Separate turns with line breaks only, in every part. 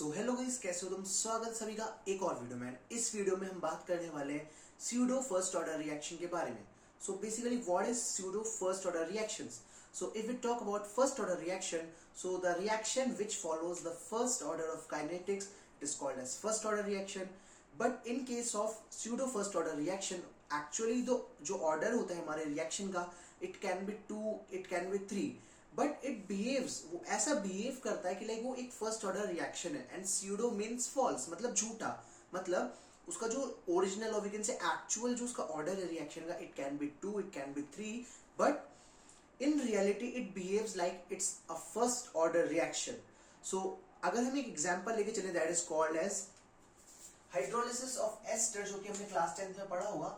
So hello guys, कैसे हो तुम। स्वागत सभी का एक और वीडियो में। इस वीडियो में हम बात करने वाले हैं स्यूडो फर्स्ट ऑर्डर रिएक्शन के बारे में। So basically what is pseudo first order reactions? So if we talk about first order reaction, so the reaction which follows the first order of kinetics, it is called as first order reaction. But in case of pseudo first order reaction, actually जो order होता है हमारे reaction का, it can be 2, it can be 3, but it behaves, वो ऐसा behave करता है कि like वो एक first order reaction है, and pseudo means false, मतलब झूठा, मतलब उसका जो ओरिजिनल और वी कैन से एक्चुअल जो उसका ऑर्डर है रिएक्शन का, it can be 2, it can be 3, but in reality it behaves like it's a first order reaction. So अगर हम एक एग्जांपल लेके चले, that is called as hydrolysis of ester, जो कि हमने क्लास 10th में पढ़ा होगा।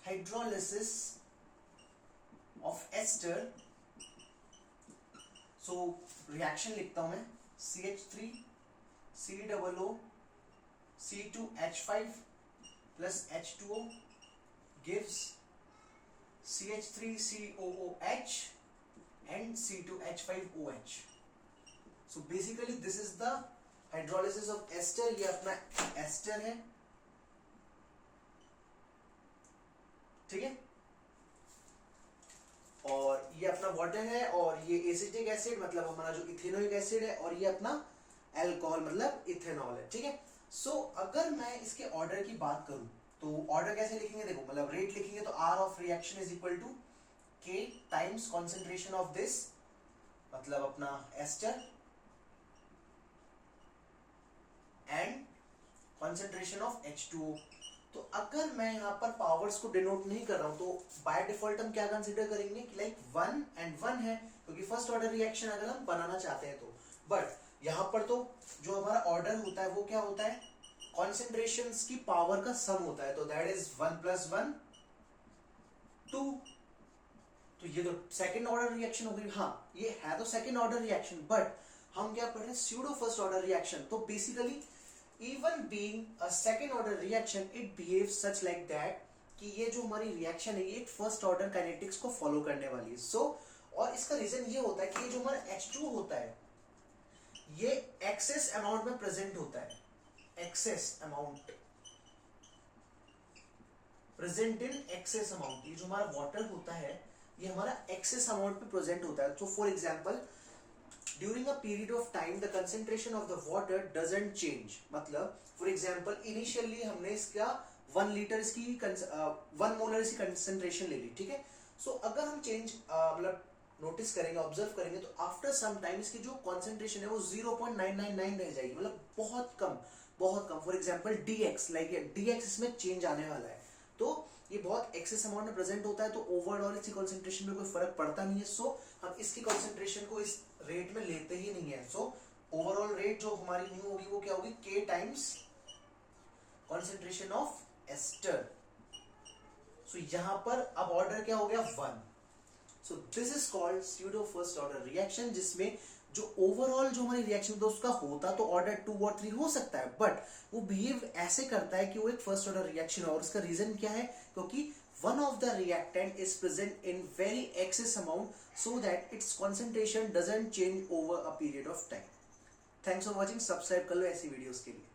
hydrolysis of ester, so reaction लिखता हूं मैं, CH3 COO C2H5 plus H2O gives CH3COOH and C2H5OH. So basically this is the hydrolysis of ester. ये अपना ester है, ठीक है, और ये अपना वाटर है, और ये एसिटिक एसिड मतलब हमारा जो इथेनोइक एसिड है, और ये अपना अल्कोहल मतलब इथेनॉल है, ठीक है। सो अगर मैं इसके ऑर्डर की बात करूं तो ऑर्डर कैसे लिखेंगे, देखो, मतलब रेट लिखेंगे तो R of reaction is equal to K times concentration of this, मतलब अपना ester, and concentration of H2O। तो अगर मैं यहां पर पावर्स को डिनोट नहीं कर रहा हूं तो बाय डिफॉल्ट हम क्या कंसीडर करेंगे कि लाइक 1 and 1 है, क्योंकि फर्स्ट ऑर्डर रिएक्शन अगर हम बनाना चाहते हैं तो। बट यहां पर तो जो हमारा ऑर्डर होता है वो क्या होता है, कॉन्सेंट्रेशंस की पावर का सम होता है, तो दैट इज 1 + 1 2। तो ये तो सेकंड ऑर्डर रिएक्शन हो गई। हाँ, ये है तो सेकंड ऑर्डर रिएक्शन, बट हम क्या पढ़ रहे हैं, स्यूडो फर्स्ट ऑर्डर रिएक्शन। तो basically even being a second order reaction, it behaves such like that कि ये जो हमारी रिएक्शन है ये एक फर्स्ट ऑर्डर काइनेटिक्स को फॉलो करने वाली है। सो और इसका रीजन ये होता है कि ये जो हमारा H2 होता है ये एक्सेस अमाउंट में प्रेजेंट होता है, excess amount, present in excess amount. ये जो हमारा वाटर होता है ये हमारा एक्सेस अमाउंट पे प्रेजेंट होता है। तो for example during a period of time the concentration of the water doesn't change, मतलब फॉर एग्जांपल इनिशियली हमने इसका 1 लीटर इसकी 1 मोलर इसकी कंसेंट्रेशन ले ली, ठीक है। सो अगर हम चेंज मतलब नोटिस करेंगे, ऑब्जर्व करेंगे, तो आफ्टर सम टाइम इसकी जो कॉन्सेंट्रेशन है वो 0.999 रह जाएगी, मतलब बहुत कम, बहुत कम। For example dx, like dx इसमें चेंज आने वाला है, तो ये बहुत एक्सेस अमाउंट में प्रेजेंट होता है, तो ओवरऑल इसकी कॉन्सेंट्रेशन में कोई फर्क पड़ता नहीं है। सो हम इसकी कॉन्सेंट्रेशन को इस रेट में लेते ही नहीं है। सो ओवरऑल रेट जो हमारी न्यू होगी वो क्या होगी, k times concentration of ester. So यहां पर अब ऑर्डर क्या हो गया, 1। So this is called pseudo first order reaction, जिसमें जो ओवरऑल जो हमारी रिएक्शन तो उसका होता तो ऑर्डर 2 और 3 हो सकता है, बट वो बिहेव ऐसे करता है कि वो एक फर्स्ट ऑर्डर रिएक्शन है। और उसका रीजन क्या है, क्योंकि one of the reactant is present in very excess amount so that it's concentration doesn't change over a period of time. Thanks for watching, subscribe कर लो ऐसी वीडियोस के लिए।